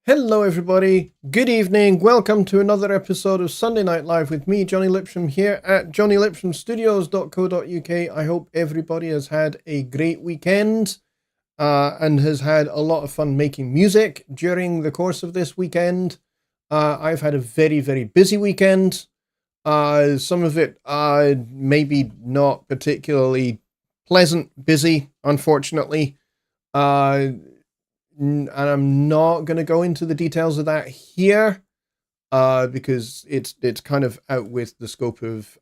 Hello everybody, good evening, welcome to another episode of Sunday Night Live with me, Jonny Lipsham, here at jonnylipshamstudios.co.uk. I hope everybody has had a great weekend and has had a lot of fun making music during the course of this weekend. I've had a very, very busy weekend. Some of it maybe not particularly pleasant busy, unfortunately. And I'm not going to go into the details of that here because it's kind of out with the scope of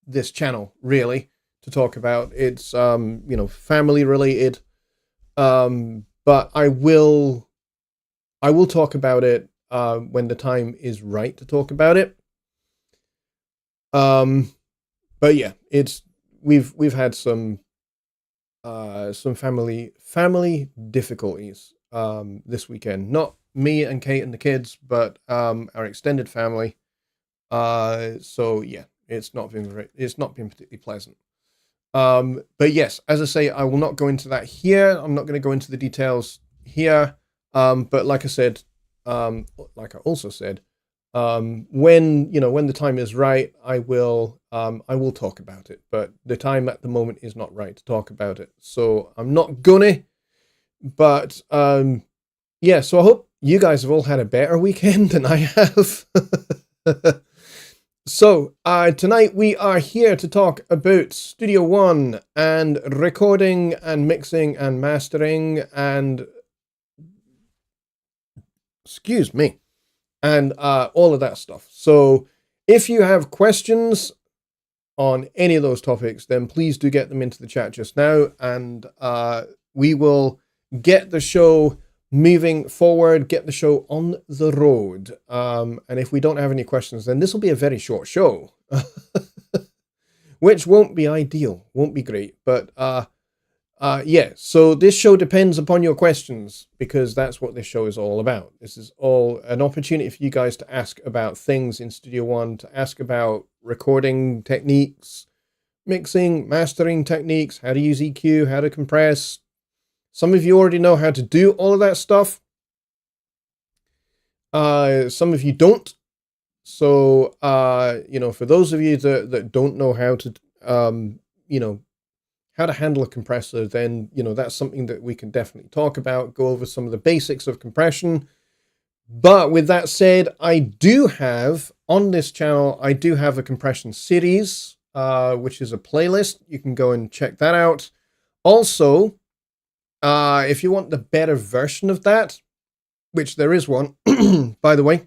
this channel, really, to talk about. It's family related, but I will talk about it when the time is right to talk about it. But yeah, we've had some family difficulties this weekend. Not me and Kate and the kids, but our extended family. So yeah, it's not been particularly pleasant. But yes, as I say, I will not go into that here. I'm not going to go into the details here. But like I said, like I also said, when the time is right, I will talk about it, but the time at the moment is not right to talk about it. So I'm not gonna, but, yeah, so I hope you guys have all had a better weekend than I have. So, tonight we are here to talk about Studio One and recording and mixing and mastering and, excuse me, and all of that stuff. So if you have questions on any of those topics, then please do get them into the chat just now, and we will get the show moving forward, get the show on the road. And if we don't have any questions, then this will be a very short show, which won't be ideal, won't be great. But yeah, so this show depends upon your questions, because that's what this show is all about. This is all an opportunity for you guys to ask about things in Studio One, to ask about recording techniques, mixing, mastering techniques, how to use EQ, how to compress. Some of you already know how to do all of that stuff. Some of you don't. So, for those of you that don't know how to, how to handle a compressor, then, that's something that we can definitely talk about, go over some of the basics of compression. But with that said, I do have, on this channel, I do have a compression series, which is a playlist. You can go and check that out. Also, if you want the better version of that, which there is one, by the way,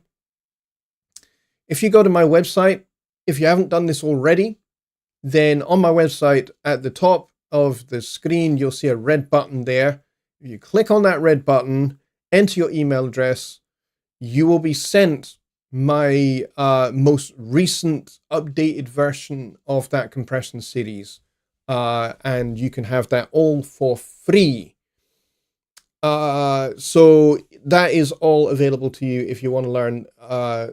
if you go to my website, if you haven't done this already, then on my website at the top of the screen, you'll see a red button there. If you click on that red button, enter your email address, you will be sent my most recent updated version of that compression series. And you can have that all for free. So that is all available to you if you want to learn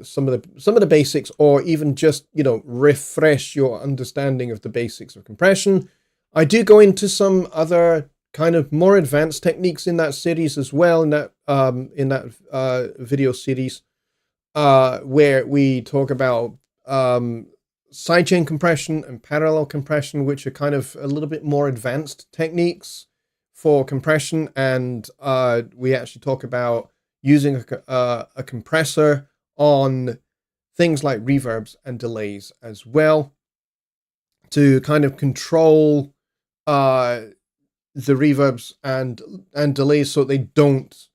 some of the basics, or even just, refresh your understanding of the basics of compression. I do go into some other kind of more advanced techniques in that series as well, in that video series, where we talk about sidechain compression and parallel compression, which are kind of a little bit more advanced techniques for compression. And we actually talk about using a compressor on things like reverbs and delays as well, to kind of control the reverbs and delays so they don't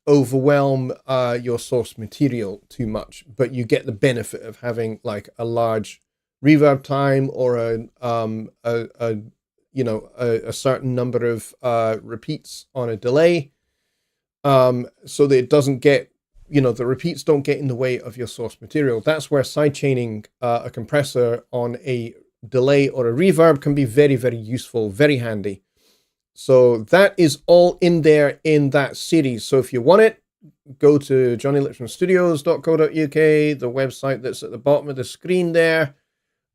overwhelm your source material too much, but you get the benefit of having like a large reverb time or a certain number of repeats on a delay, so that it doesn't get, the repeats don't get in the way of your source material. That's where sidechaining a compressor on a delay or a reverb can be very, very useful, very handy. So that is all in there in that series. So if you want it, go to jonnylipshamstudios.co.uk, the website that's at the bottom of the screen there.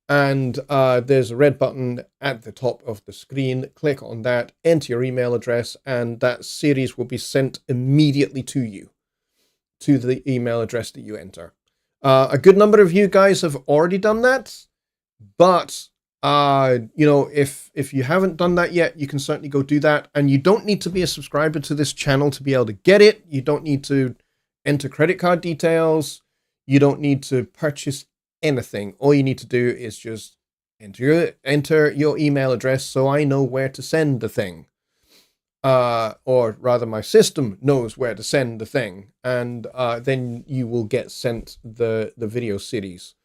And there's a red button at the top of the screen. Click on that, enter your email address, and that series will be sent immediately to you, to the email address that you enter. A good number of you guys have already done that, but if you haven't done that yet, you can certainly go do that. And you don't need to be a subscriber to this channel to be able to get it. You don't need to enter credit card details. You don't need to purchase anything. All you need to do is just enter your email address so I know where to send the thing. Or rather, my system knows where to send the thing. And then you will get sent the video series.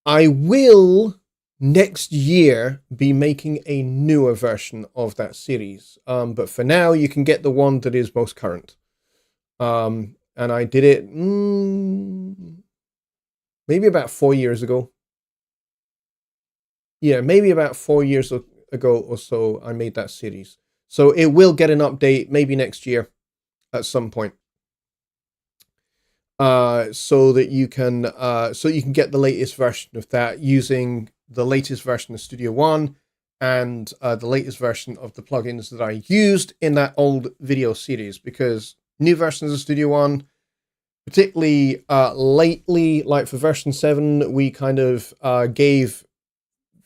I will next year be making a newer version of that series. But for now, you can get the one that is most current. And I did it maybe about 4 years ago. Yeah, maybe about 4 years ago or so, I made that series. So it will get an update maybe next year at some point. So that you can get the latest version of that using the latest version of Studio One and the latest version of the plugins that I used in that old video series, because new versions of Studio One, particularly lately, like for version 7, we kind of gave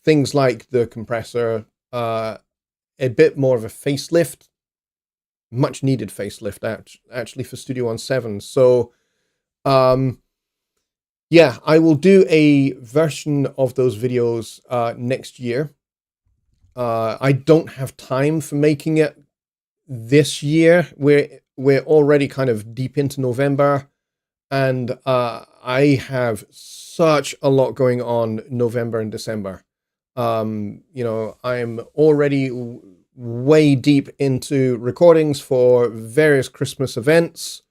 things like the compressor a bit more of a facelift, much needed facelift actually for Studio One 7. So yeah, I will do a version of those videos next year. I don't have time for making it this year. We're already kind of deep into November, and I have such a lot going on November and December. I'm already way deep into recordings for various Christmas events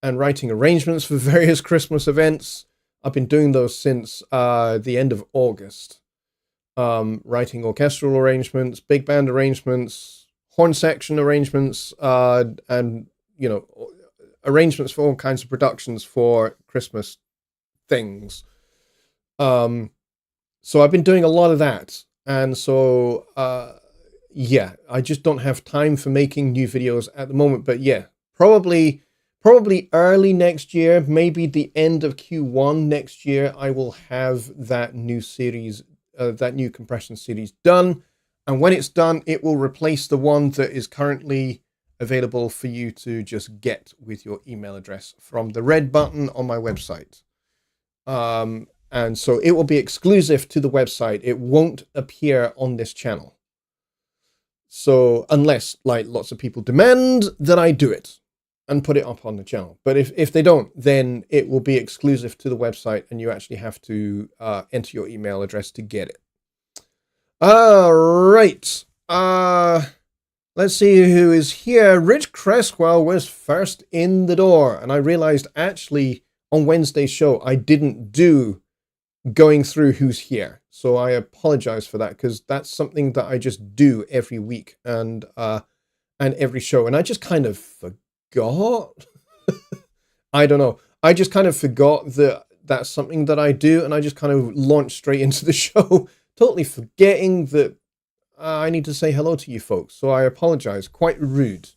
and writing arrangements for various Christmas events. I've been doing those since the end of August. Writing orchestral arrangements, big band arrangements, horn section arrangements, and arrangements for all kinds of productions for Christmas things. So I've been doing a lot of that, and so yeah, I just don't have time for making new videos at the moment. But yeah, probably early next year, maybe the end of Q1 next year, I will have that new series, that new compression series done. And when it's done, it will replace the one that is currently available for you to just get with your email address from the red button on my website. And so it will be exclusive to the website. It won't appear on this channel. So unless like lots of people demand that I do it and put it up on the channel. But if they don't, then it will be exclusive to the website and you actually have to enter your email address to get it. All right. Let's see who is here. Rich Cresswell was first in the door. And I realized actually on Wednesday's show, I didn't do going through who's here. So I apologize for that, because that's something that I just do every week and every show. And I just kind of forgot. I don't know. I just kind of forgot that that's something that I do. And I just kind of launched straight into the show, totally forgetting that I need to say hello to you folks. So I apologize. Quite rude,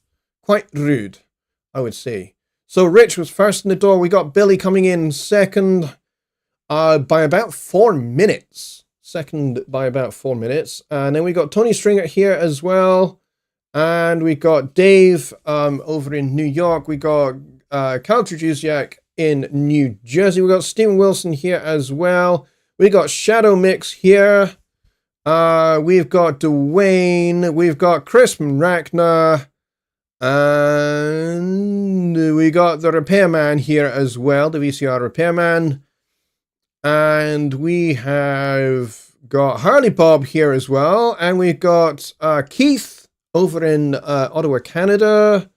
I would say. So Rich was first in the door. We got Billy coming in second by about 4 minutes. Second by about 4 minutes. And then we got Tony Stringer here as well. And we got Dave over in New York. We got Kyle Trajuziak in New Jersey. We got Stephen Wilson here as well. We got Shadow Mix here. We've got Dwayne, we've got Chris and Rachner, and we got the repairman here as well, the VCR repairman. And we have got Harley Bob here as well. And we've got Keith over in Ottawa, Canada.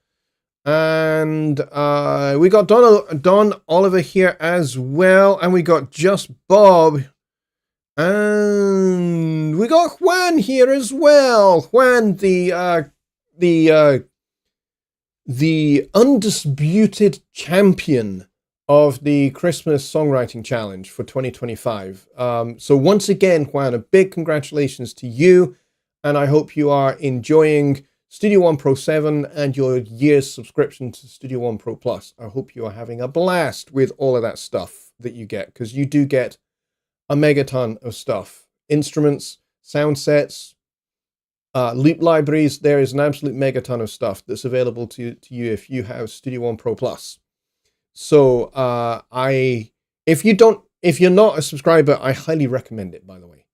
And we got Don Oliver here as well. And we got Just Bob. And we got Juan here as well. Juan, the undisputed champion of the Christmas Songwriting Challenge for 2025. So once again, Juan, a big congratulations to you. And I hope you are enjoying Studio One Pro 7 and your year's subscription to Studio One Pro Plus. I hope you are having a blast with all of that stuff that you get, because you do get a megaton of stuff. Instruments, sound sets, loop libraries. There is an absolute megaton of stuff that's available to you if you have Studio One Pro Plus. So if you're not a subscriber, I highly recommend it, by the way.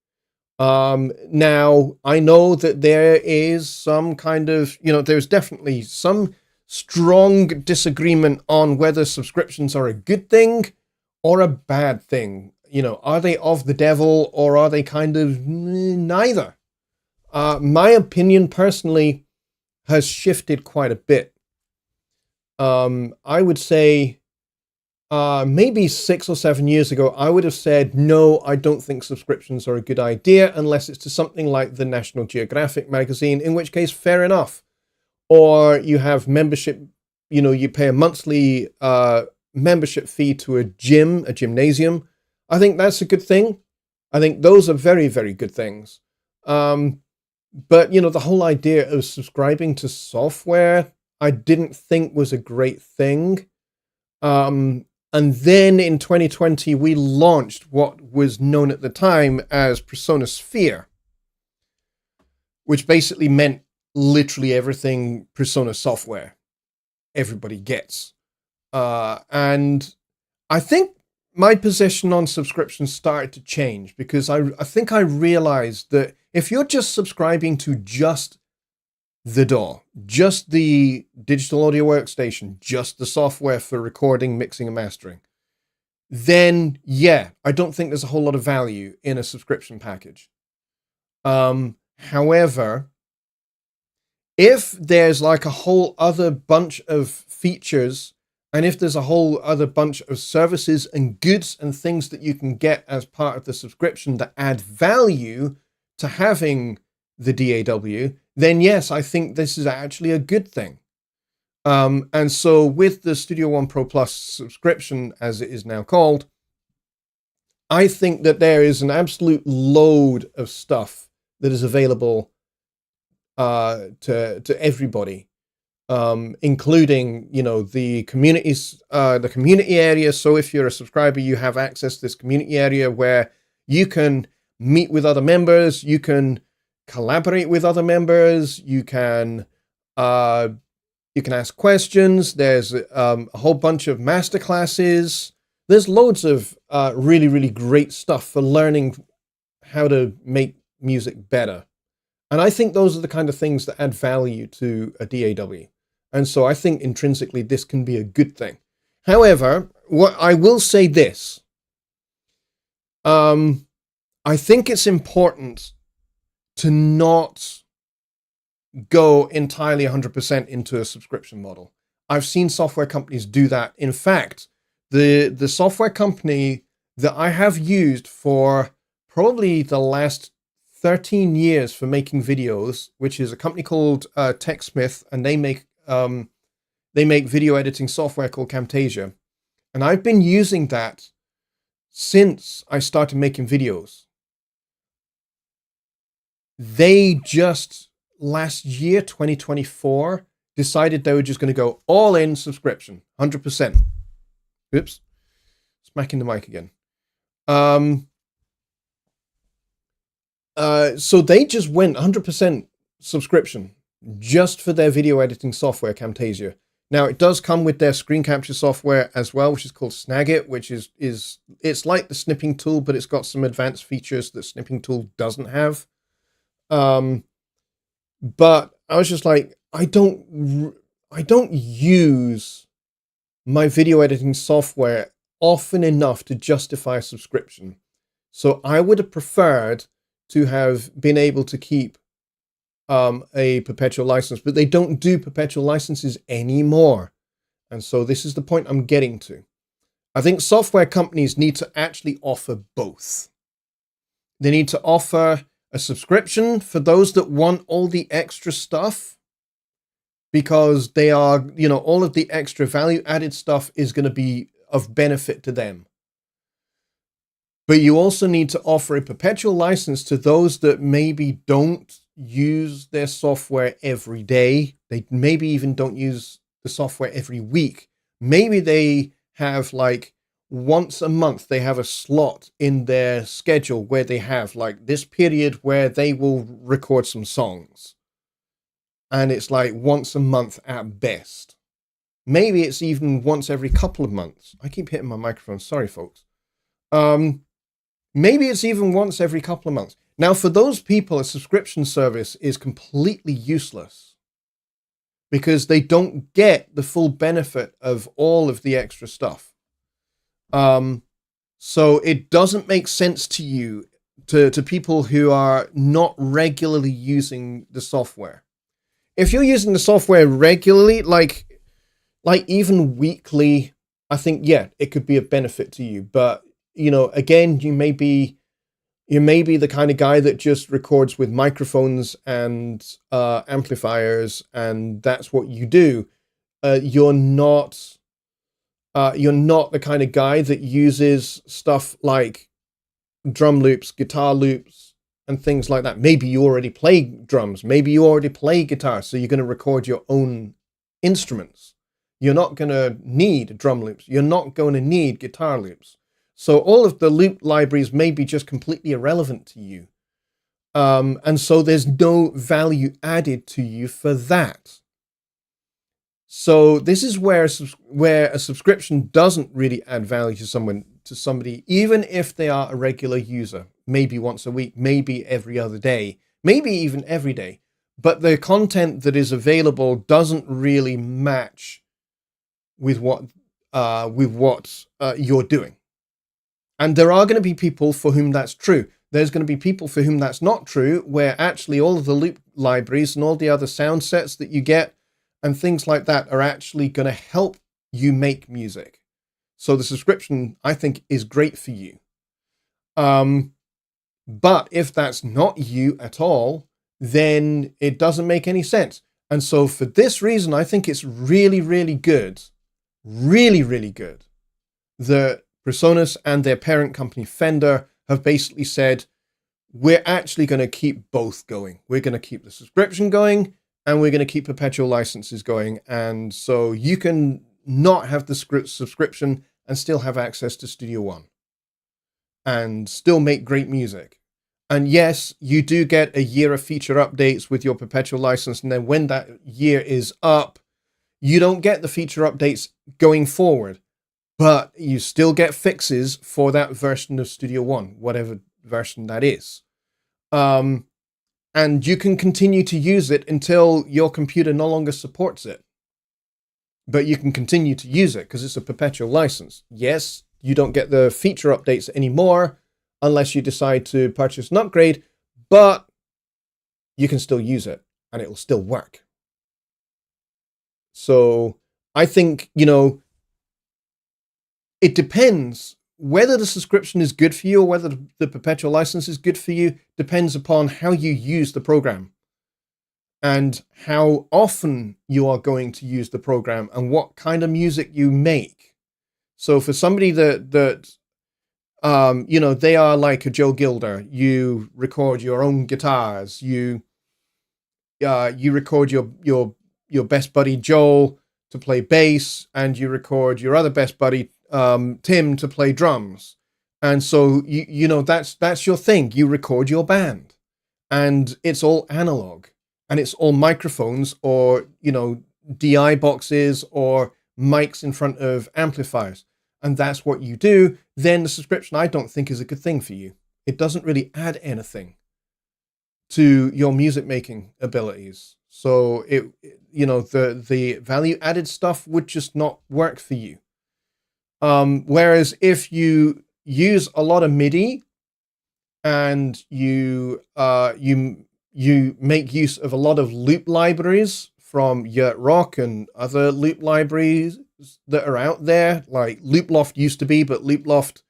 Now I know that there is some kind of, there's definitely some strong disagreement on whether subscriptions are a good thing or a bad thing. Are they of the devil, or are they kind of neither? My opinion personally has shifted quite a bit. I would say maybe 6 or 7 years ago, I would have said, no, I don't think subscriptions are a good idea unless it's to something like the National Geographic magazine, in which case, fair enough. Or you have membership, you pay a monthly membership fee to a gymnasium. I think that's a good thing. I think those are very, very good things. But, the whole idea of subscribing to software, I didn't think was a great thing. And then in 2020, we launched what was known at the time as Persona Sphere, which basically meant literally everything Persona software everybody gets. And I think my position on subscriptions started to change, because I think I realized that if you're just subscribing to just the DAW, just the digital audio workstation, just the software for recording, mixing, and mastering, then yeah, I don't think there's a whole lot of value in a subscription package. However, if there's like a whole other bunch of features, and if there's a whole other bunch of services and goods and things that you can get as part of the subscription that add value to having the DAW, then yes, I think this is actually a good thing. And so with the Studio One Pro Plus subscription, as it is now called, I think that there is an absolute load of stuff that is available to everybody, including, the communities, the community area. So if you're a subscriber, you have access to this community area where you can meet with other members, you can collaborate with other members, you can ask questions. There's a whole bunch of masterclasses. There's loads of really, really great stuff for learning how to make music better. And I think those are the kind of things that add value to a DAW. And so I think intrinsically this can be a good thing. However, what I will say this, I think it's important to not go entirely 100% into a subscription model. I've seen software companies do that. In fact, the software company that I have used for probably the last 13 years for making videos, which is a company called TechSmith, and they make video editing software called Camtasia. And I've been using that since I started making videos. They just last year, 2024, decided they were just going to go all in subscription, 100%. Oops, smacking the mic again. So they just went 100% subscription just for their video editing software, Camtasia. Now it does come with their screen capture software as well, which is called Snagit, which is it's like the snipping tool, but it's got some advanced features that snipping tool doesn't have. But I was just like, I don't use my video editing software often enough to justify a subscription. So I would have preferred to have been able to keep a perpetual license, but they don't do perpetual licenses anymore. And so this is the point I'm getting to. I think software companies need to actually offer both. They need to offer a subscription for those that want all the extra stuff, because they are, all of the extra value added stuff is going to be of benefit to them. But you also need to offer a perpetual license to those that maybe don't use their software every day. They maybe even don't use the software every week. Maybe they have like once a month, they have a slot in their schedule where they have like this period where they will record some songs. And it's like once a month at best. Maybe it's even once every couple of months. I keep hitting my microphone. Sorry, folks. Maybe it's even once every couple of months. Now, for those people, a subscription service is completely useless because they don't get the full benefit of all of the extra stuff. So it doesn't make sense to you, to people who are not regularly using the software. If you're using the software regularly, like even weekly, I think, yeah, it could be a benefit to you. But, again, you may be the kind of guy that just records with microphones and amplifiers, and that's what you do. You're not the kind of guy that uses stuff like drum loops, guitar loops, and things like that. Maybe you already play drums. Maybe you already play guitar, so you're going to record your own instruments. You're not going to need drum loops. You're not going to need guitar loops. So all of the loop libraries may be just completely irrelevant to you. And so there's no value added to you for that. So this is where a subscription doesn't really add value to somebody, even if they are a regular user, maybe once a week, maybe every other day, maybe even every day. But the content that is available doesn't really match with what you're doing. And there are going to be people for whom that's true. There's going to be people for whom that's not true, where actually all of the loop libraries and all the other sound sets that you get and things like that are actually going to help you make music. So the subscription, I think, is great for you. But if that's not you at all, then it doesn't make any sense. And so for this reason, I think it's really, really good, really, really good that Presonus and their parent company Fender have basically said, we're actually going to keep both going. We're going to keep the subscription going, and we're going to keep perpetual licenses going. And so you can not have the subscription and still have access to Studio One and still make great music. And yes, you do get a year of feature updates with your perpetual license. And then when that year is up, you don't get the feature updates going forward, but you still get fixes for that version of Studio One, whatever version that is. And you can continue to use it until your computer no longer supports it. But you can continue to use it because it's a perpetual license. Yes, you don't get the feature updates anymore unless you decide to purchase an upgrade, but you can still use it and it will still work. So I think, it depends. Whether the subscription is good for you or whether the perpetual license is good for you depends upon how you use the program and how often you are going to use the program and what kind of music you make. So for somebody that they are like a Joe Gilder, you record your own guitars, you record your best buddy Joel to play bass, and you record your other best buddy Tim to play drums. And so that's your thing. You record your band and it's all analog and it's all microphones or DI boxes or mics in front of amplifiers, and that's what you do. Then the subscription, I don't think, is a good thing for you. It doesn't really add anything. to your music making abilities. So the value added stuff would just not work for you. Whereas if you use a lot of MIDI and you make use of a lot of loop libraries from Yurt Rock and other loop libraries that are out there, like Looploft used to be, but Looploft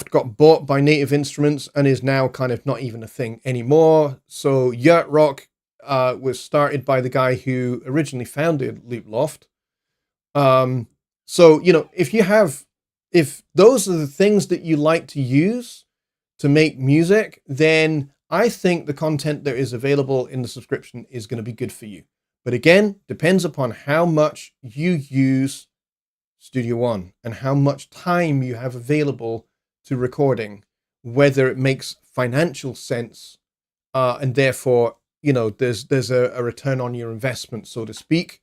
got bought by Native Instruments and is now kind of not even a thing anymore. So Yurt Rock was started by the guy who originally founded Looploft. So, if those are the things that you like to use to make music, then I think the content that is available in the subscription is going to be good for you. But again, depends upon how much you use Studio One and how much time you have available to recording, whether it makes financial sense, and therefore, there's a return on your investment, so to speak,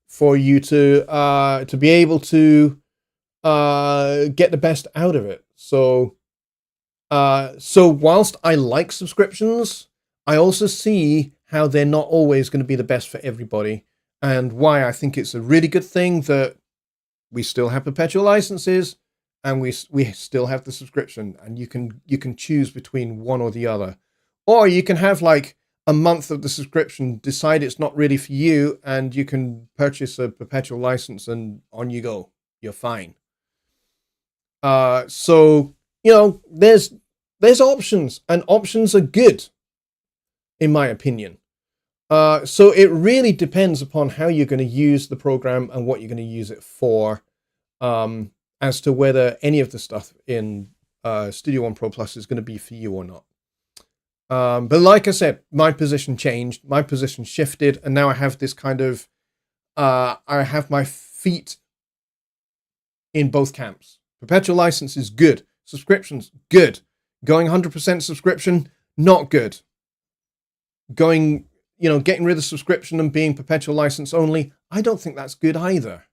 for you to be able to get the best out of it. So whilst I like subscriptions, I also see how they're not always going to be the best for everybody, and why I think it's a really good thing that we still have perpetual licenses and we still have the subscription, and you can choose between one or the other. Or you can have like a month of the subscription, decide it's not really for you, and you can purchase a perpetual license and on you go. You're fine. So there's options, and options are good, in my opinion. So it really depends upon how you're going to use the program and what you're going to use it for, as to whether any of the stuff in Studio One Pro Plus is going to be for you or not. But like I said, my position changed, my position shifted, and now I have this kind of, I have my feet in both camps. Perpetual license is good. Subscriptions, good. Going 100% subscription, not good. Going, getting rid of subscription and being perpetual license only, I don't think that's good either.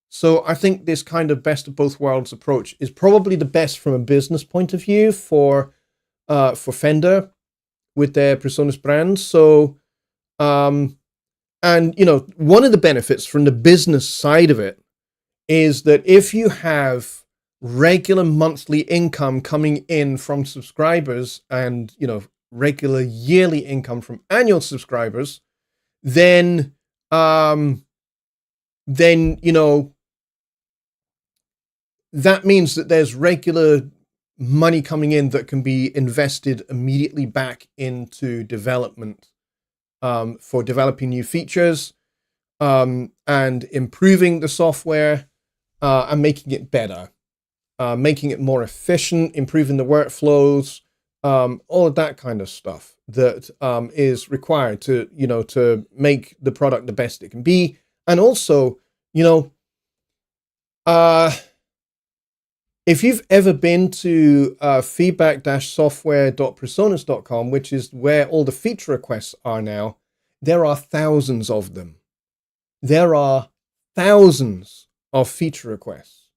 So I think this kind of best of both worlds approach is probably the best from a business point of view for Fender with their PreSonus brand. So, one of the benefits from the business side of it is that if you have regular monthly income coming in from subscribers and, regular yearly income from annual subscribers, then that means that there's regular money coming in that can be invested immediately back into development, for developing new features, and improving the software, and making it better, making it more efficient, improving the workflows, all of that kind of stuff that is required to make the product the best it can be. And also, if you've ever been to feedback-software.presonus.com, which is where all the feature requests are now, there are thousands of them. There are thousands of feature requests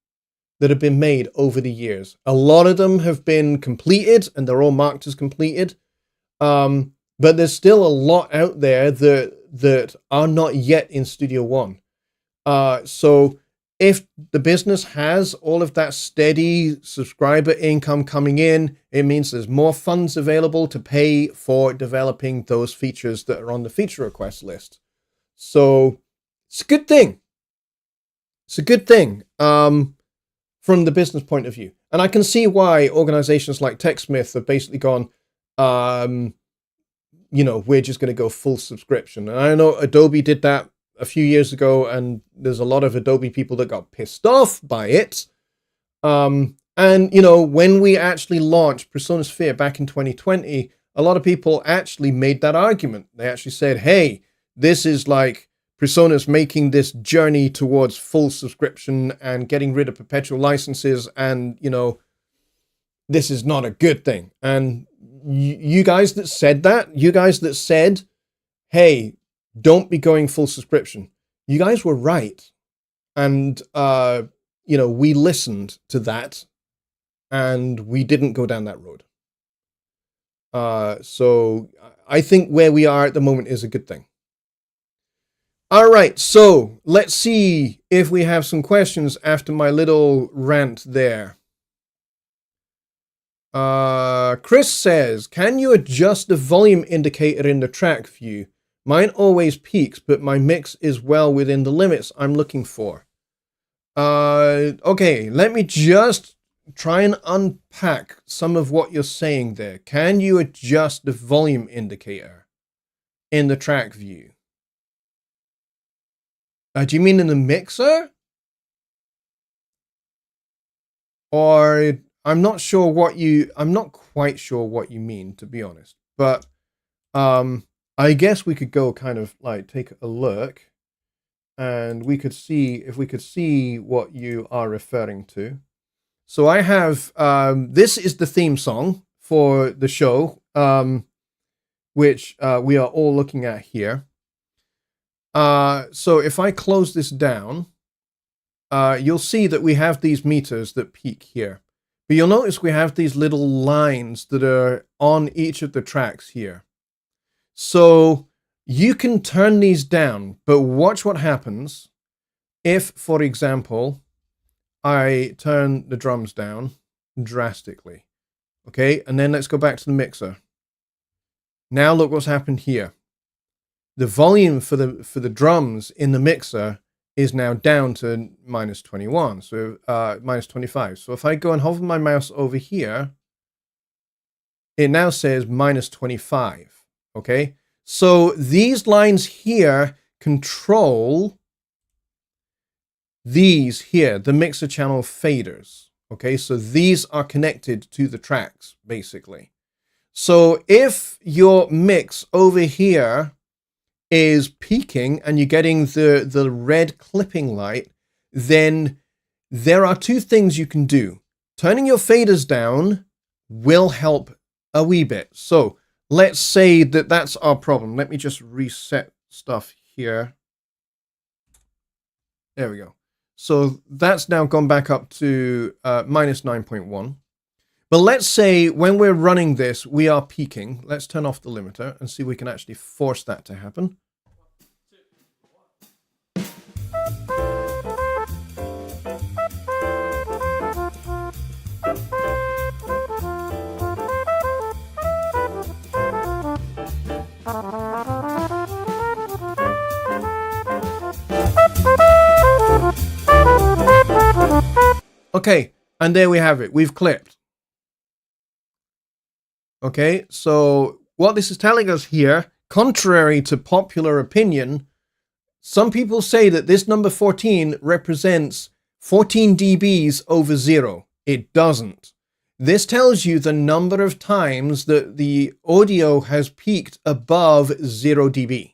that have been made over the years. A lot of them have been completed and they're all marked as completed. But there's still a lot out there that are not yet in Studio One. So if the business has all of that steady subscriber income coming in, it means there's more funds available to pay for developing those features that are on the feature request list. So it's a good thing. It's a good thing, from the business point of view. And I can see why organizations like TechSmith have basically gone, we're just going to go full subscription. And I know Adobe did that a few years ago, and there's a lot of Adobe people that got pissed off by it. And when we actually launched PreSonus Sphere back in 2020, a lot of people actually made that argument. They actually said, hey, this is like PreSonus making this journey towards full subscription and getting rid of perpetual licenses, and this is not a good thing. And you guys that said that, hey, don't be going full subscription, you guys were right. And, we listened to that and we didn't go down that road. So I think where we are at the moment is a good thing. All right, so let's see if we have some questions after my little rant there. Chris says, can you adjust the volume indicator in the track view? Mine always peaks, but my mix is well within the limits I'm looking for. Okay, let me just try and unpack some of what you're saying there. Can you adjust the volume indicator in the track view? Do you mean in the mixer? Or I'm not quite sure what you mean, to be honest. But I guess we could go kind of like take a look and we could see if we could see what you are referring to. So I have, this is the theme song for the show, which we are all looking at here. So if I close this down, you'll see that we have these meters that peak here. But you'll notice we have these little lines that are on each of the tracks here. So you can turn these down, but watch what happens if, for example, I turn the drums down drastically. Okay, and then let's go back to the mixer. Now look what's happened here. The volume for the drums in the mixer is now down to minus 21, so minus 25. So if I go and hover my mouse over here, it now says minus 25. Okay, so these lines here control these here, the mixer channel faders. Okay, so these are connected to the tracks, basically. So if your mix over here is peaking and you're getting the red clipping light, then there are two things you can do. Turning your faders down will help a wee bit. So let's say that that's our problem. Let me just reset stuff here. There we go. So that's now gone back up to minus 9.1. But let's say when we're running this, we are peaking. Let's turn off the limiter and see if we can actually force that to happen. Okay, and there we have it. We've clipped. Okay, so what this is telling us here, contrary to popular opinion, some people say that this number 14 represents 14 dBs over 0. It doesn't. This tells you the number of times that the audio has peaked above 0 dB.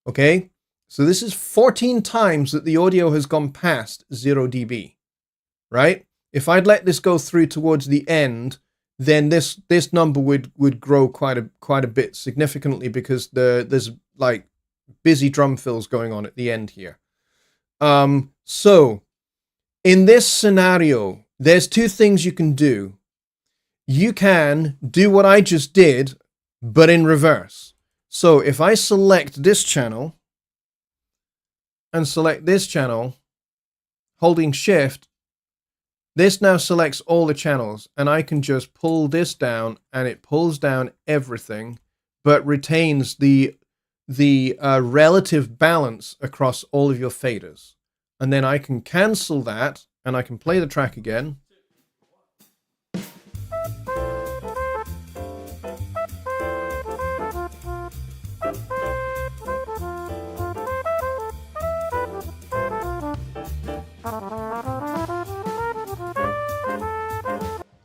Okay, so this is 14 times that the audio has gone past 0 dB. Right? If I'd let this go through towards the end, then this number would grow quite a bit significantly because there's like busy drum fills going on at the end here. So in this scenario, there's two things you can do. You can do what I just did, but in reverse. So if I select this channel and select this channel, holding Shift, this now selects all the channels, and I can just pull this down, and it pulls down everything, but retains the relative balance across all of your faders. And then I can cancel that, and I can play the track again.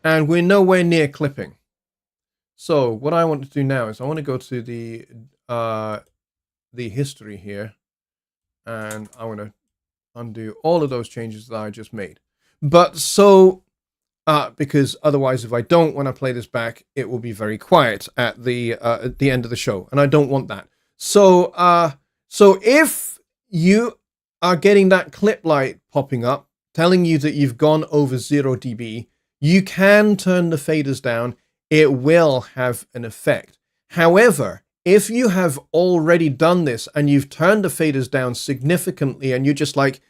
And we're nowhere near clipping. So what I want to do now is I want to go to the history here, and I want to undo all of those changes that I just made. But so, because otherwise, if I don't, when I play this back, it will be very quiet at the end of the show, and I don't want that. So, so if you are getting that clip light popping up, telling you that you've gone over 0 dB, you can turn the faders down. it will have an effect. However, if you have already done this and you've turned the faders down significantly and you're just like,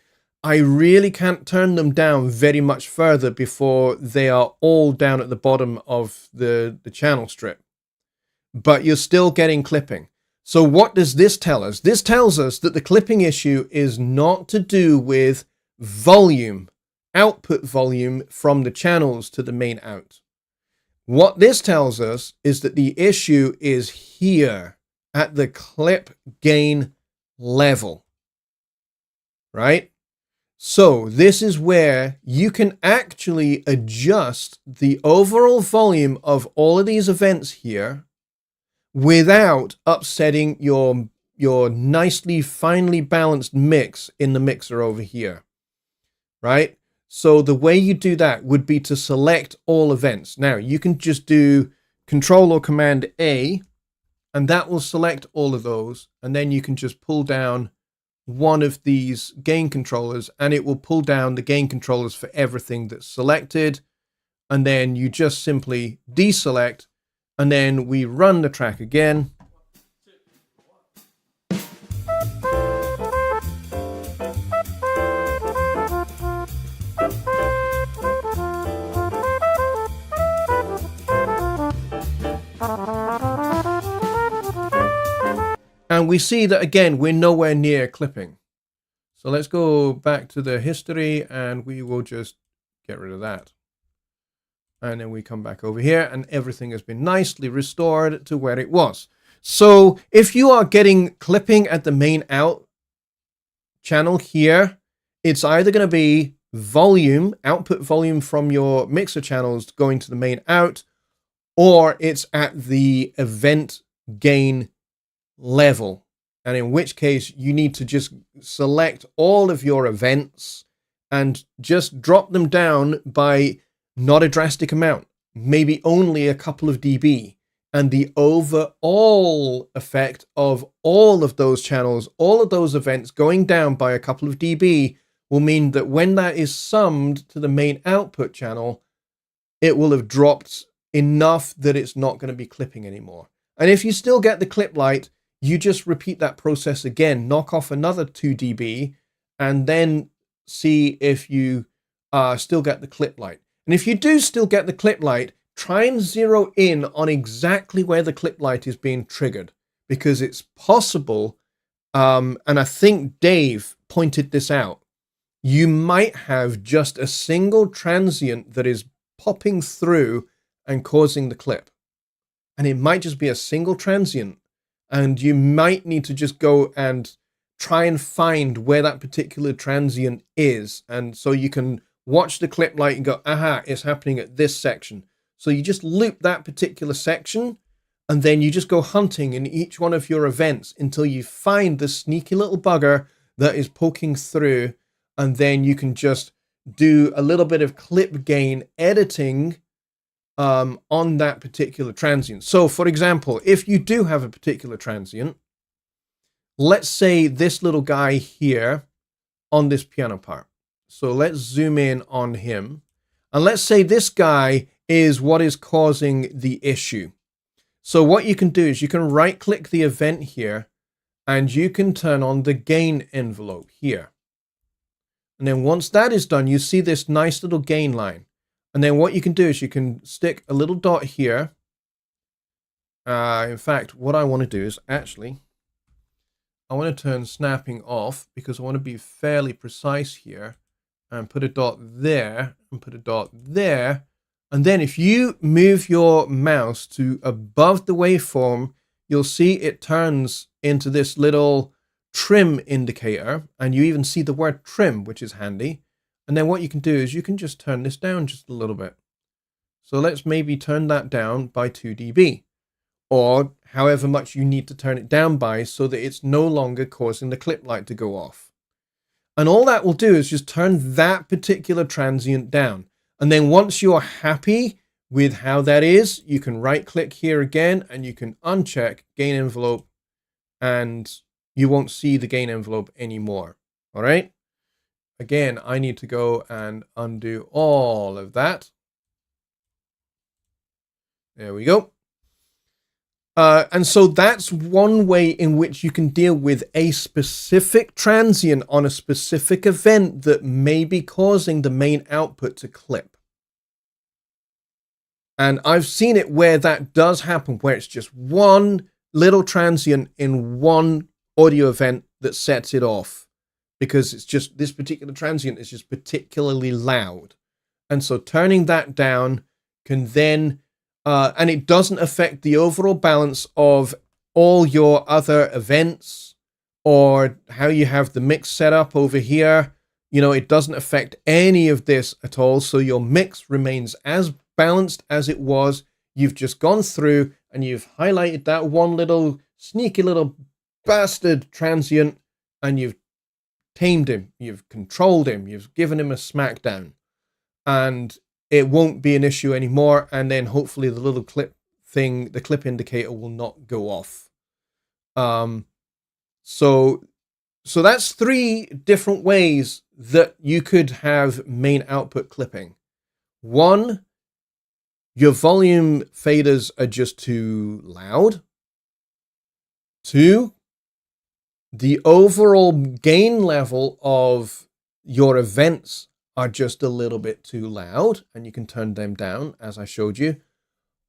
I really can't turn them down very much further before they are all down at the bottom of the channel strip, but you're still getting clipping. So what does this tell us? This tells us that the clipping issue is not to do with volume, output volume from the channels to the main out. What this tells us is that the issue is here at the clip gain level, right? So this is where you can actually adjust the overall volume of all of these events here without upsetting your nicely finely balanced mix in the mixer over here, right? So the way you do that would be to select all events. Now you can just do Control or Command A, and that will select all of those. And then you can just pull down one of these gain controllers and it will pull down the gain controllers for everything that's selected. And then you just simply deselect, and then we run the track again. And we see that again, we're nowhere near clipping. So let's go back to the history and we will just get rid of that. And then we come back over here and everything has been nicely restored to where it was. So if you are getting clipping at the main out channel here, it's either going to be volume, output volume from your mixer channels going to the main out, or it's at the event gain level. And in which case you need to just select all of your events and just drop them down by not a drastic amount, maybe only a couple of dB. And the overall effect of all of those channels, all of those events going down by a couple of dB will mean that when that is summed to the main output channel, it will have dropped enough that it's not going to be clipping anymore. And if you still get the clip light, you just repeat that process again, knock off another 2 dB, and then see if you still get the clip light. And if you do still get the clip light, try and zero in on exactly where the clip light is being triggered, because it's possible, and I think Dave pointed this out, you might have just a single transient that is popping through and causing the clip. And it might just be a single transient. And you might need to just go and try and find where that particular transient is. And so you can watch the clip light and go, aha, it's happening at this section. So you just loop that particular section, and then you just go hunting in each one of your events until you find the sneaky little bugger that is poking through. And then you can just do a little bit of clip gain editing on that particular transient. So for example, if you do have a particular transient, let's say this little guy here on this piano part. So let's zoom in on him. And let's say this guy is what is causing the issue. So what you can do is you can right click the event here and you can turn on the gain envelope here. And then once that is done, you see this nice little gain line. And then what you can do is you can stick a little dot here. In fact, what I want to do is actually, I want to turn snapping off because I want to be fairly precise here and put a dot there and put a dot there. And then if you move your mouse to above the waveform, you'll see it turns into this little trim indicator. And you even see the word trim, which is handy. And then what you can do is you can just turn this down just a little bit. So let's maybe turn that down by 2 dB or however much you need to turn it down by so that it's no longer causing the clip light to go off. And all that will do is just turn that particular transient down. And then once you're happy with how that is, you can right click here again and you can uncheck gain envelope and you won't see the gain envelope anymore. All right. Again, I need to go and undo all of that. There we go. And so that's one way in which you can deal with a specific transient on a specific event that may be causing the main output to clip. And I've seen it where that does happen, where it's just one little transient in one audio event that sets it off, because it's just this particular transient is just particularly loud. And so turning that down can then, and it doesn't affect the overall balance of all your other events or how you have the mix set up over here. You know, it doesn't affect any of this at all. So your mix remains as balanced as it was. You've just gone through and you've highlighted that one little sneaky little bastard transient, and you've tamed him, you've controlled him, you've given him a smackdown, and it won't be an issue anymore. And then hopefully the little clip thing, the clip indicator, will not go off. So that's 3 different ways that you could have main output clipping. 1, your volume faders are just too loud. 2, the overall gain level of your events are just a little bit too loud, and you can turn them down, as I showed you.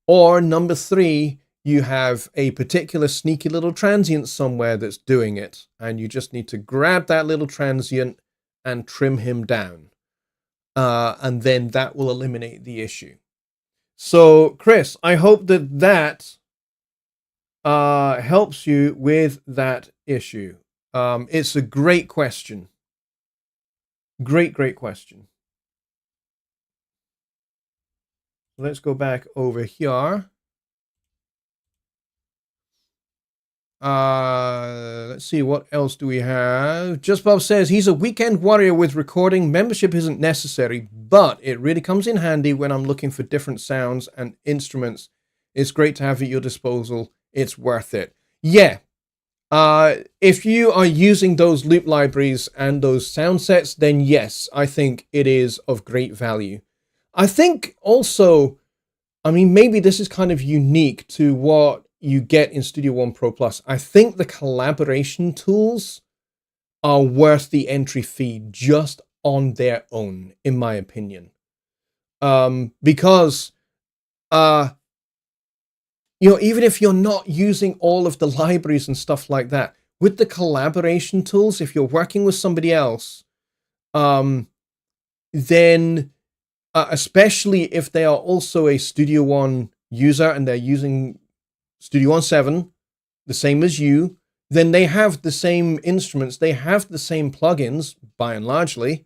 Or number 3, you have a particular sneaky little transient somewhere that's doing it, and you just need to grab that little transient and trim him down. And then that will eliminate the issue. So, Chris, I hope that helps you with that issue. It's a great question. Great question. Let's go back over here. Let's see, what else do we have? Just Bob says he's a weekend warrior with recording. Membership isn't necessary, but it really comes in handy when I'm looking for different sounds and instruments. It's great to have at your disposal. It's worth it. Yeah. If you are using those loop libraries and those sound sets, then yes, I think it is of great value. I think also, I mean, maybe this is kind of unique to what you get in Studio One Pro Plus. I think the collaboration tools are worth the entry fee just on their own, in my opinion. Because, you know, even if you're not using all of the libraries and stuff like that, with the collaboration tools, if you're working with somebody else, then, especially if they are also a Studio One user and they're using Studio One 7, the same as you, then they have the same instruments, they have the same plugins, by and largely,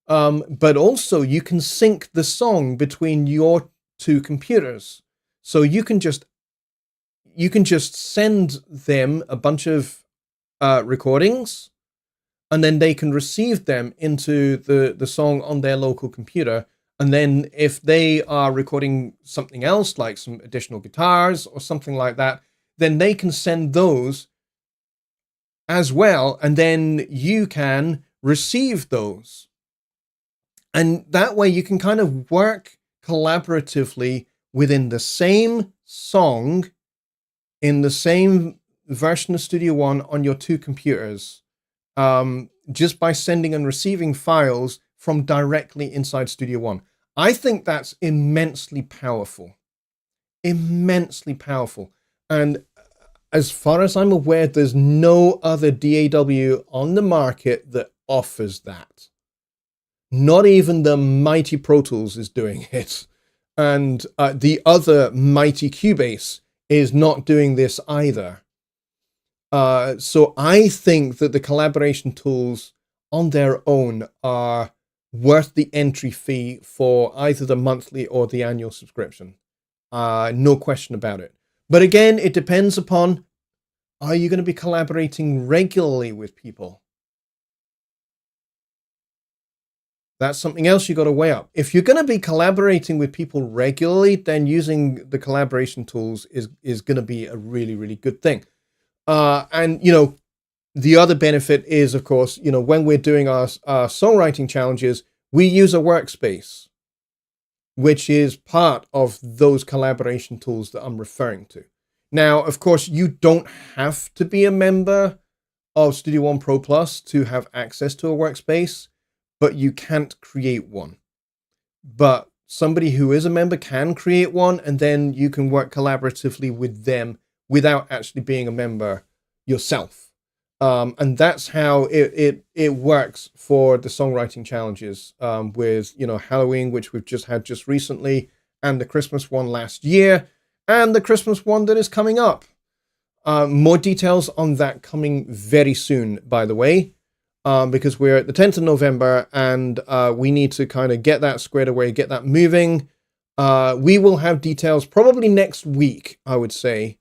but also you can sync the song between your 2 computers. So you can just send them a bunch of recordings, and then they can receive them into the song on their local computer. And then if they are recording something else, like some additional guitars or something like that, then they can send those as well. And then you can receive those. And that way you can kind of work collaboratively within the same song in the same version of Studio One on your 2 computers, just by sending and receiving files from directly inside Studio One. I think that's immensely powerful. Immensely powerful. And as far as I'm aware, there's no other DAW on the market that offers that. Not even the mighty Pro Tools is doing it. And the other mighty Cubase is not doing this either. So I think that the collaboration tools on their own are worth the entry fee for either the monthly or the annual subscription. No question about it. But again, it depends upon, are you going to be collaborating regularly with people? That's something else you got to weigh up. If you're going to be collaborating with people regularly, then using the collaboration tools is going to be a really, really good thing. And, you know, the other benefit is, of course, you know, when we're doing our songwriting challenges, we use a workspace. which is part of those collaboration tools that I'm referring to. Now, of course, you don't have to be a member of Studio One Pro Plus to have access to a workspace, but you can't create one. But somebody who is a member can create one, and then you can work collaboratively with them without actually being a member yourself. And that's how it works for the songwriting challenges, with, you know, Halloween, which we've just had just recently, and the Christmas one last year, and the Christmas one that is coming up. More details on that coming very soon, by the way, because we're at the 10th of November, and we need to kind of get that squared away, get that moving. We will have details probably next week, I would say,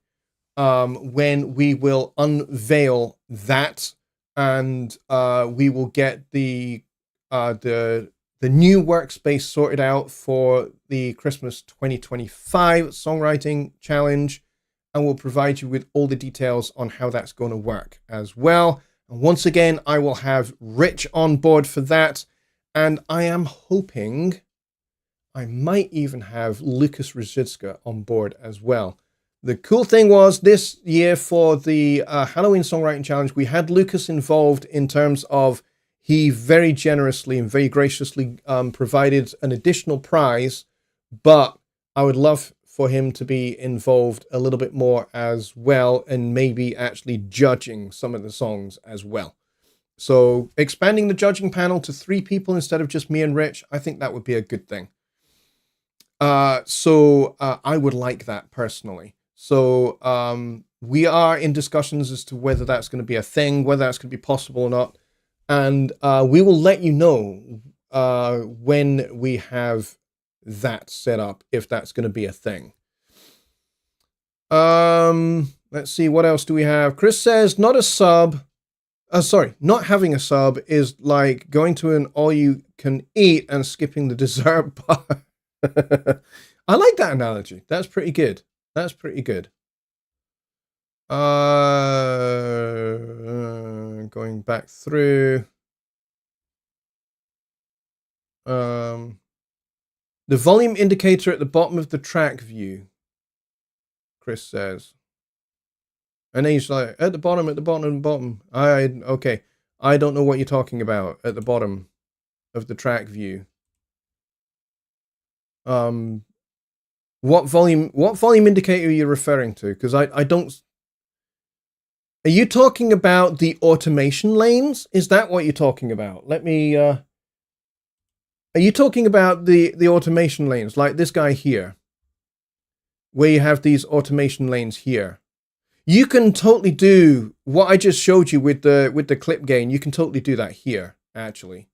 when we will unveil that, and we will get the new workspace sorted out for the Christmas 2025 songwriting challenge, and we'll provide you with all the details on how that's going to work as well. And once again, I will have Rich on board for that, and I am hoping I might even have Lucas Ruzicka on board as well. The cool thing was this year for the Halloween Songwriting Challenge, we had Lucas involved in terms of he very generously and very graciously provided an additional prize, but I would love for him to be involved a little bit more as well, and maybe actually judging some of the songs as well. So expanding the judging panel to 3 people instead of just me and Rich, I think that would be a good thing. So I would like that personally. So we are in discussions as to whether that's going to be a thing, whether that's going to be possible or not. And we will let you know when we have that set up, if that's going to be a thing. Let's see, what else do we have? Chris says, not having a sub is like going to an all-you-can-eat and skipping the dessert bar. I like that analogy. That's pretty good. That's pretty good. Going back through. The volume indicator at the bottom of the track view, Chris says. And then he's like, at the bottom. Okay. I don't know what you're talking about at the bottom of the track view. What volume indicator are you referring to? Because I don't. Are you talking about the automation lanes? Is that what you're talking about? Let me. Are you talking about the automation lanes, like this guy here, where you have these automation lanes here? You can totally do what I just showed you with the clip gain. You can totally do that here, actually.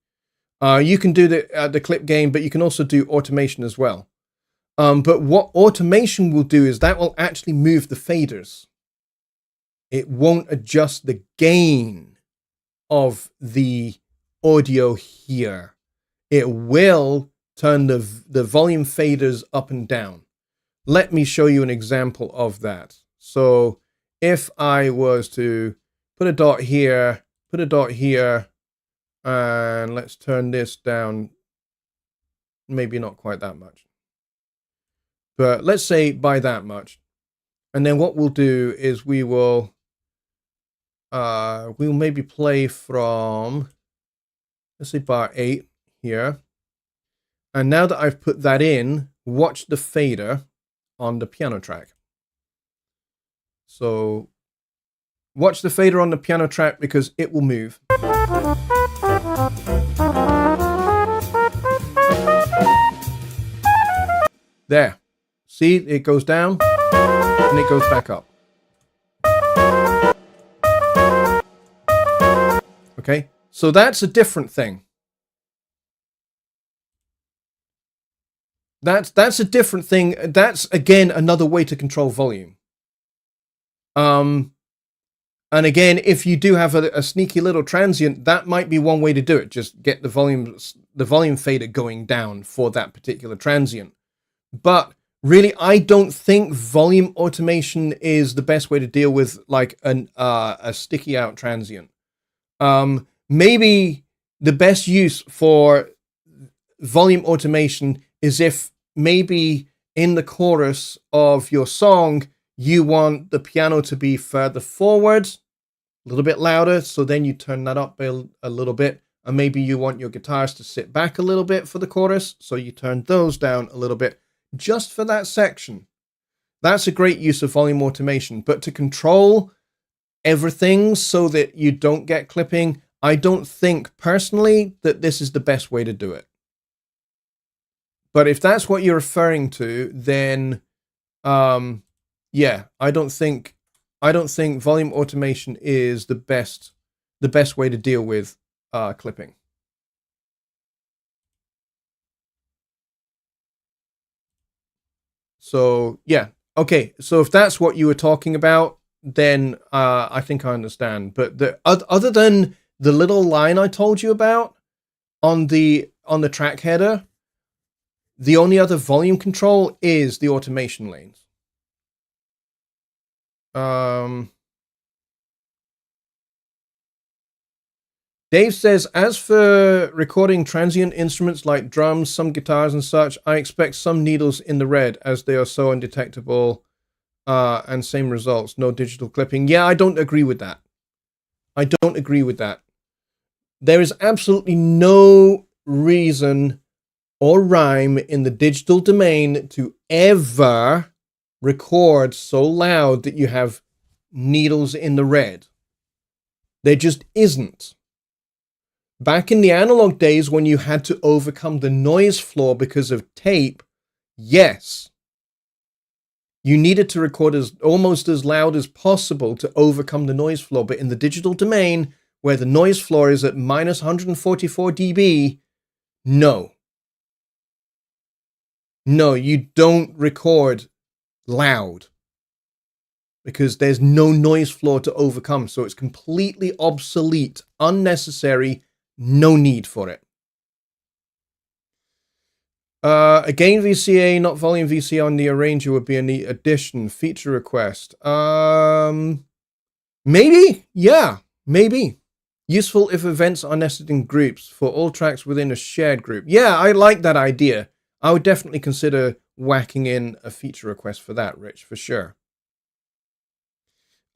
You can do the clip gain, but you can also do automation as well. But what automation will do is that will actually move the faders. It won't adjust the gain of the audio here. It will turn the volume faders up and down. Let me show you an example of that. So if I was to put a dot here, and let's turn this down, maybe not quite that much, but let's say by that much. And then what we'll do is we'll maybe play from, let's say bar 8 here. And now that I've put that in, watch the fader on the piano track. So watch the fader on the piano track because it will move. There. See, it goes down and it goes back up. Okay, so that's a different thing. That's a different thing. That's, again, another way to control volume. And again, if you do have a sneaky little transient, that might be one way to do it. Just get the volume fader going down for that particular transient. But really, I don't think volume automation is the best way to deal with like a sticky out transient. Maybe the best use for volume automation is if maybe in the chorus of your song, you want the piano to be further forward, a little bit louder. So then you turn that up a little bit. And maybe you want your guitars to sit back a little bit for the chorus. So you turn those down a little bit just for that section. That's a great use of volume automation. But to control everything so that you don't get clipping, I don't think personally that this is the best way to do it. But if that's what you're referring to, then yeah, I don't think volume automation is the best way to deal with clipping. So yeah, okay. So if that's what you were talking about, then I think I understand. But other than the little line I told you about on the track header, the only other volume control is the automation lanes. Dave says, as for recording transient instruments like drums, some guitars and such, I expect some needles in the red as they are so undetectable, and same results, no digital clipping. Yeah, I don't agree with that. There is absolutely no reason or rhyme in the digital domain to ever record so loud that you have needles in the red. There just isn't. Back in the analog days when you had to overcome the noise floor because of tape, yes, you needed to record almost as loud as possible to overcome the noise floor. But in the digital domain, where the noise floor is at minus 144 dB, no, you don't record loud because there's no noise floor to overcome. So it's completely obsolete, unnecessary, no need for it. A gain VCA, not volume VCA on the arranger would be a neat addition. Feature request. Maybe? Yeah, maybe. Useful if events are nested in groups for all tracks within a shared group. Yeah, I like that idea. I would definitely consider whacking in a feature request for that, Rich, for sure.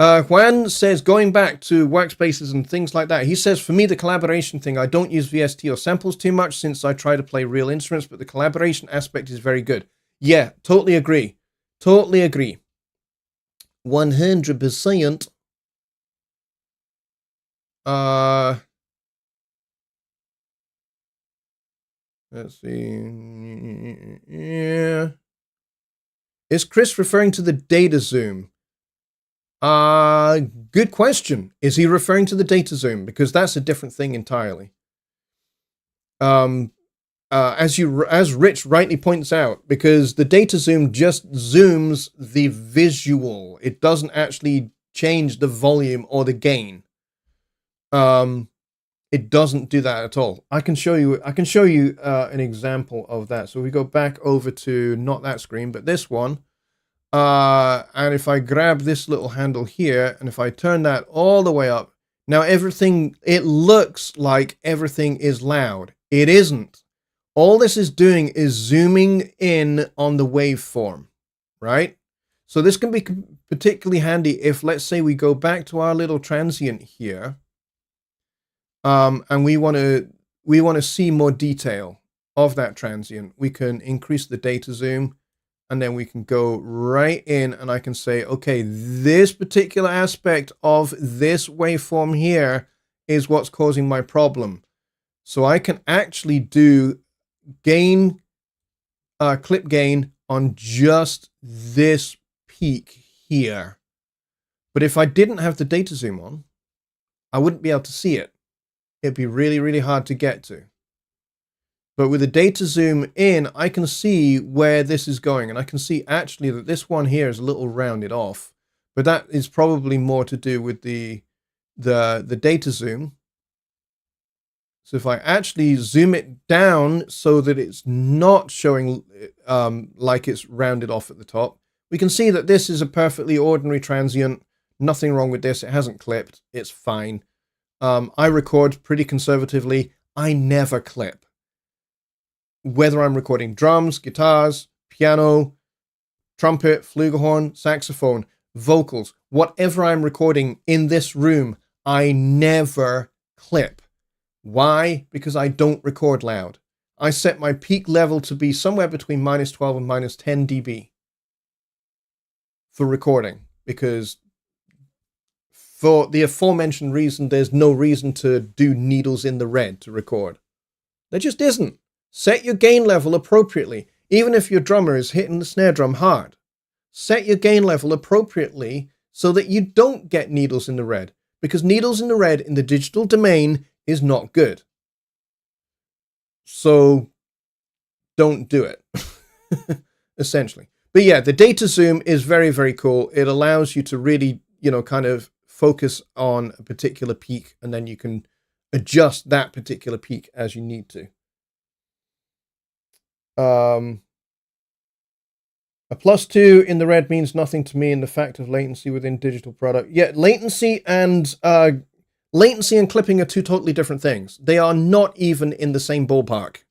Juan says, going back to workspaces and things like that, he says, for me, the collaboration thing, I don't use VST or samples too much since I try to play real instruments, but the collaboration aspect is very good. Yeah, totally agree. 100%. Let's see. Yeah. Is Chris referring to the data zoom? Good question. Is he referring to the data zoom? Because that's a different thing entirely. As Rich rightly points out, because the data zoom just zooms the visual. It doesn't actually change the volume or the gain. It doesn't do that at all. I can show you an example of that. So we go back over to not that screen, but this one. And if I grab this little handle here, and if I turn that all the way up, now it looks like everything is loud. It isn't. All this is doing is zooming in on the waveform, right? So this can be particularly handy if, let's say, we go back to our little transient here, and we want to see more detail of that transient. We can increase the data zoom. And then we can go right in and I can say, okay, this particular aspect of this waveform here is what's causing my problem. So I can actually do gain, clip gain on just this peak here. But if I didn't have the data zoom on, I wouldn't be able to see it. It'd be really, really hard to get to. But with the data zoom in, I can see where this is going. And I can see actually that this one here is a little rounded off. But that is probably more to do with the data zoom. So if I actually zoom it down so that it's not showing like it's rounded off at the top, we can see that this is a perfectly ordinary transient. Nothing wrong with this. It hasn't clipped. It's fine. I record pretty conservatively. I never clip. Whether I'm recording drums, guitars, piano, trumpet, flugelhorn, saxophone, vocals, whatever I'm recording in this room, I never clip. Why? Because I don't record loud. I set my peak level to be somewhere between -12 and -10 dB for recording, because for the aforementioned reason, there's no reason to do needles in the red to record. There just isn't. Set your gain level appropriately. Even if your drummer is hitting the snare drum hard, set your gain level appropriately so that you don't get needles in the red, because needles in the red in the digital domain is not good. So don't do it, essentially. But yeah, the data zoom is very, very cool. It allows you to really, kind of focus on a particular peak, and then you can adjust that particular peak as you need to. A +2 in the red means nothing to me in the fact of latency within digital product. Yeah, latency and clipping are two totally different things. They are not even in the same ballpark.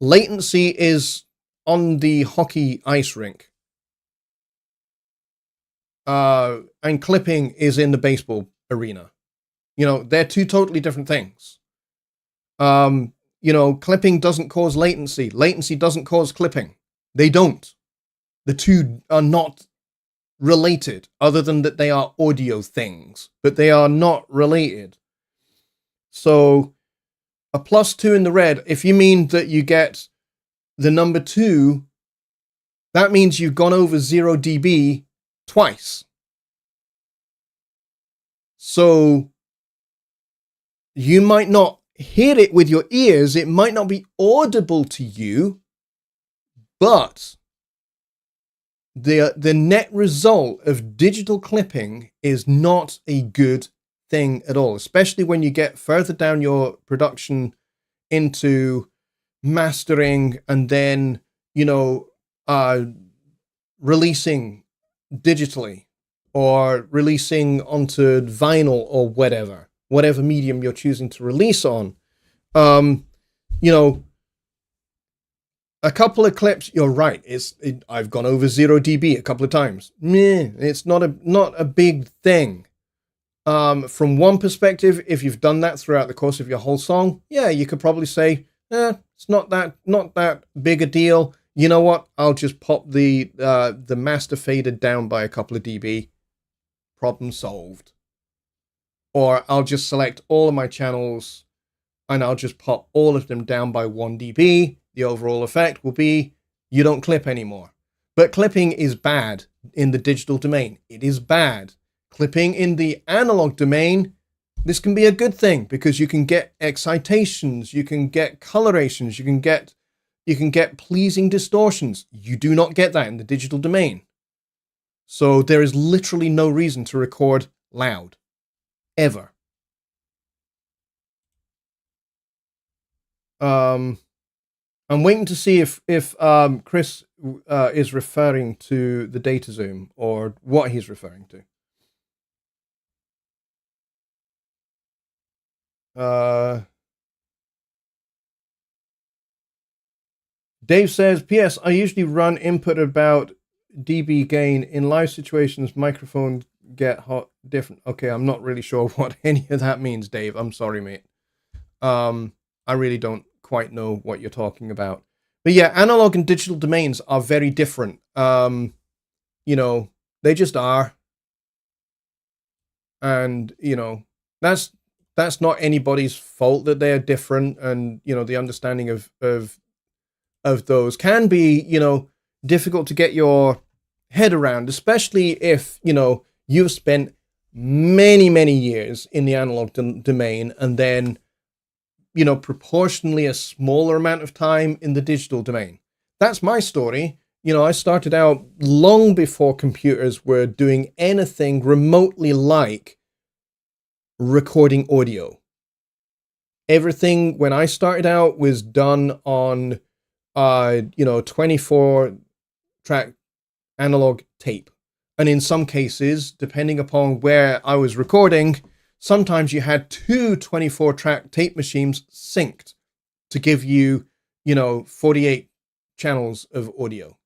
Latency is on the hockey ice rink. And clipping is in the baseball arena. They're two totally different things. Clipping doesn't cause latency. Latency doesn't cause clipping. They don't. The two are not related, other than that they are audio things, but they are not related. So a +2 in the red, if you mean that you get the number 2, that means you've gone over 0 dB twice. So you might not hear it with your ears, it might not be audible to you, but the net result of digital clipping is not a good thing at all, especially when you get further down your production into mastering and then, releasing digitally or releasing onto vinyl or whatever medium you're choosing to release on. A couple of clips, you're right. I've gone over 0 dB a couple of times. It's not a big thing. From one perspective, if you've done that throughout the course of your whole song, yeah, you could probably say, it's not that big a deal. You know what? I'll just pop the master fader down by a couple of dB. Problem solved. Or I'll just select all of my channels and I'll just pop all of them down by 1 dB. The overall effect will be you don't clip anymore. But clipping is bad in the digital domain. It is bad. Clipping in the analog domain, this can be a good thing because you can get excitations, you can get colorations, you can get pleasing distortions. You do not get that in the digital domain. So there is literally no reason to record loud. Ever. I'm waiting to see if Chris is referring to the data zoom or what he's referring to. Dave says, P.S. I usually run input about dB gain. In live situations, microphones get hot different. Okay, I'm not really sure what any of that means, Dave. I'm sorry, mate. I really don't quite know what you're talking about. But yeah, analog and digital domains are very different. They just are. And, that's not anybody's fault that they're different. And, the understanding of those can be, difficult to get your head around, especially if, you've spent many, many years in the analog domain and then, proportionally a smaller amount of time in the digital domain. That's my story. I started out long before computers were doing anything remotely like recording audio. Everything when I started out was done on 24-track analog tape. And in some cases, depending upon where I was recording, sometimes you had two 24-track tape machines synced to give you, 48 channels of audio.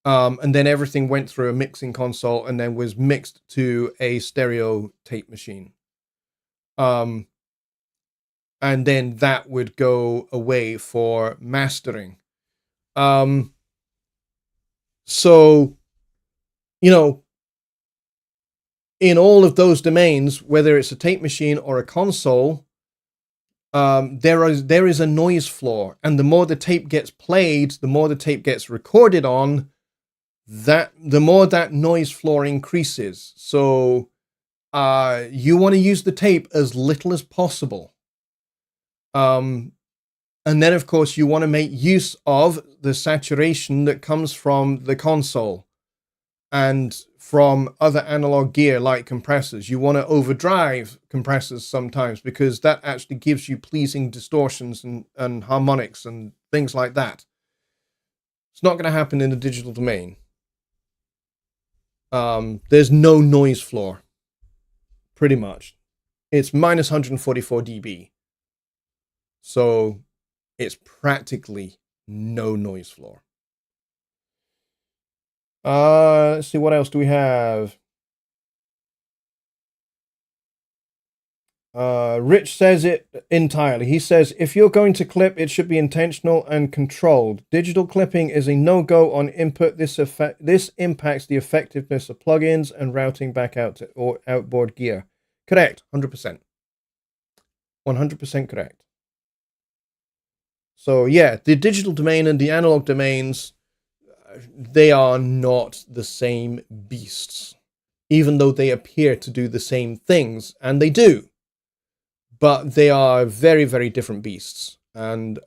And then everything went through a mixing console and then was mixed to a stereo tape machine. And then that would go away for mastering. So, you know, in all of those domains, whether it's a tape machine or a console, there is a noise floor, and the more the tape gets played, the more the tape gets recorded on, the more that noise floor increases. So you want to use the tape as little as possible. And then, of course, you want to make use of the saturation that comes from the console and from other analog gear like compressors. You want to overdrive compressors sometimes because that actually gives you pleasing distortions and harmonics and things like that. It's not going to happen in the digital domain. There's no noise floor, pretty much. It's minus 144 dB. So it's practically no noise floor. Let's see, what else do we have? Rich says it entirely. He says, if you're going to clip, it should be intentional and controlled. Digital clipping is a no-go on input. This impacts the effectiveness of plugins and routing back out to or outboard gear. Correct, 100%. 100% correct. So yeah, the digital domain and the analog domains, they are not the same beasts, even though they appear to do the same things, and they do. But they are very, very different beasts. And,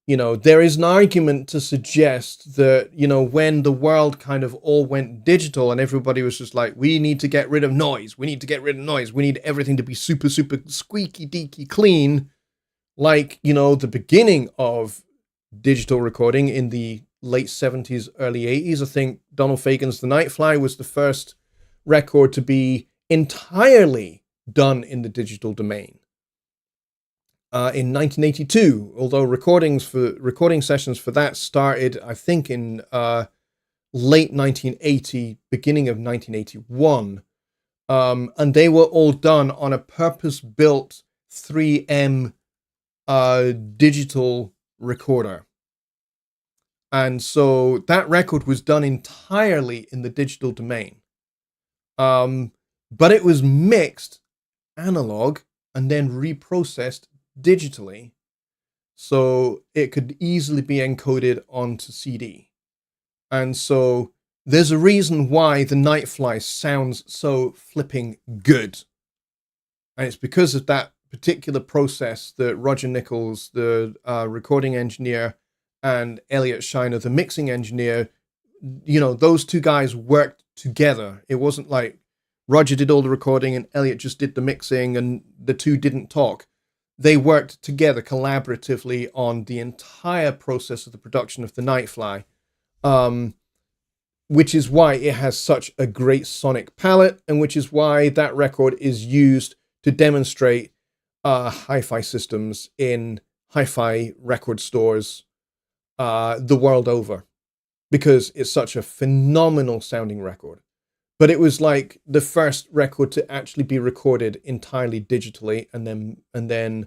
you know, there is an argument to suggest that, you know, when the world kind of all went digital and everybody was just like, we need to get rid of noise. We need to get rid of noise. We need everything to be super, super squeaky, deaky clean. Like, you know, the beginning of digital recording in the late 70s, early 80s. I think Donald Fagen's The Nightfly was the first record to be entirely done in the digital domain. In 1982, although recording sessions for that started, I think, in late 1980, beginning of 1981. And they were all done on a purpose-built 3M digital recorder. And so that record was done entirely in the digital domain. But it was mixed analog and then reprocessed digitally, so it could easily be encoded onto CD. And so there's a reason why the Nightfly sounds so flipping good. And it's because of that particular process that Roger Nichols, the recording engineer, and Elliot Shiner, the mixing engineer, you know, those two guys worked together. It wasn't like Roger did all the recording and Elliot just did the mixing and the two didn't talk. They worked together collaboratively on the entire process of the production of the Nightfly, which is why it has such a great sonic palette, and which is why that record is used to demonstrate hi-fi systems in hi-fi record stores the world over, because it's such a phenomenal sounding record. But it was like the first record to actually be recorded entirely digitally and then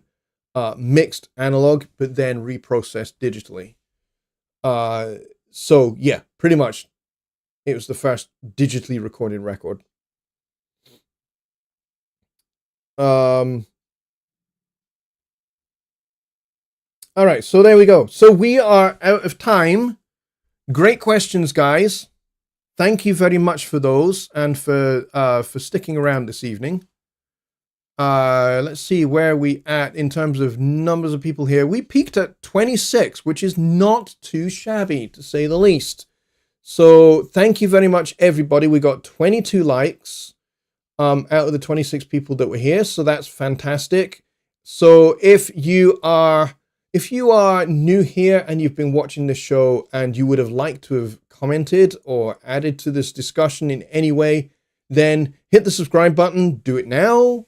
mixed analog, but then reprocessed digitally. So yeah, pretty much it was the first digitally recorded record. All right, so there we go. So we are out of time. Great questions, guys. Thank you very much for those and for sticking around this evening. Let's see where we at in terms of numbers of people here. We peaked at 26, which is not too shabby, to say the least. So thank you very much, everybody. We got 22 likes out of the 26 people that were here, so that's fantastic. So if you are new here and you've been watching this show and you would have liked to have commented or added to this discussion in any way, then hit the subscribe button. Do it now.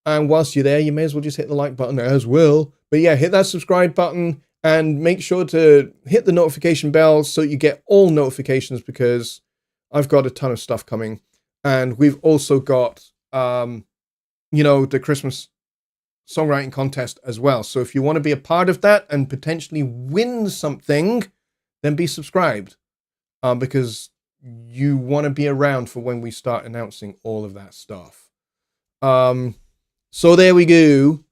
And whilst you're there, you may as well just hit the like button as well, But yeah, hit that subscribe button and make sure to hit the notification bell so you get all notifications, because I've got a ton of stuff coming. And we've also got, the Christmas songwriting contest as well. So if you want to be a part of that and potentially win something, then be subscribed, because you want to be around for when we start announcing all of that stuff. So there we go.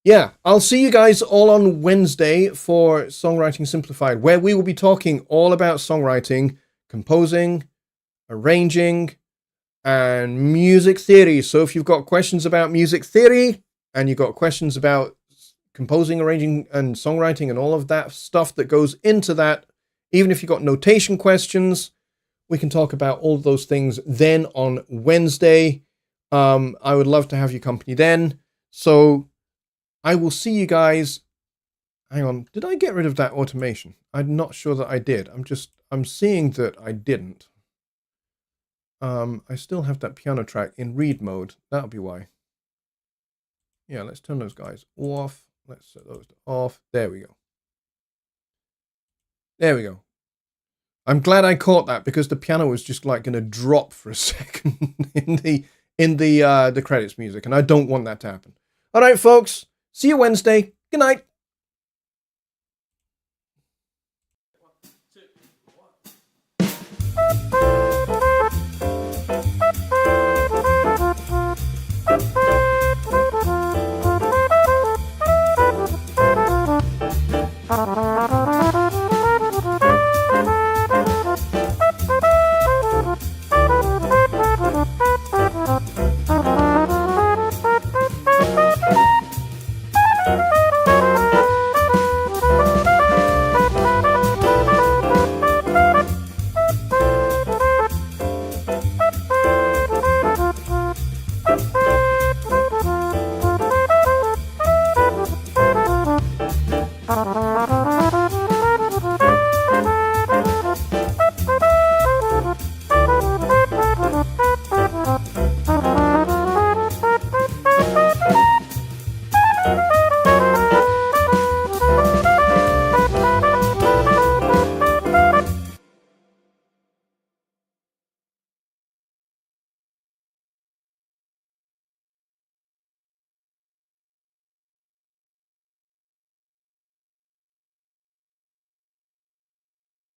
Yeah, I'll see you guys all on Wednesday for Songwriting Simplified, where we will be talking all about songwriting, composing, arranging, and music theory. So if you've got questions about music theory and you've got questions about composing, arranging, and songwriting and all of that stuff that goes into that, even if you've got notation questions, we can talk about all of those things then on Wednesday. I would love to have your company then. So I will see you guys. Hang on. Did I get rid of that automation? I'm not sure that I did. I'm seeing that I didn't. I still have that piano track in read mode. That'll be why. Yeah, let's turn those guys off. Let's set those off. There we go. There we go. I'm glad I caught that, because the piano was just like going to drop for a second in the credits music, and I don't want that to happen. All right, folks. See you Wednesday. Good night.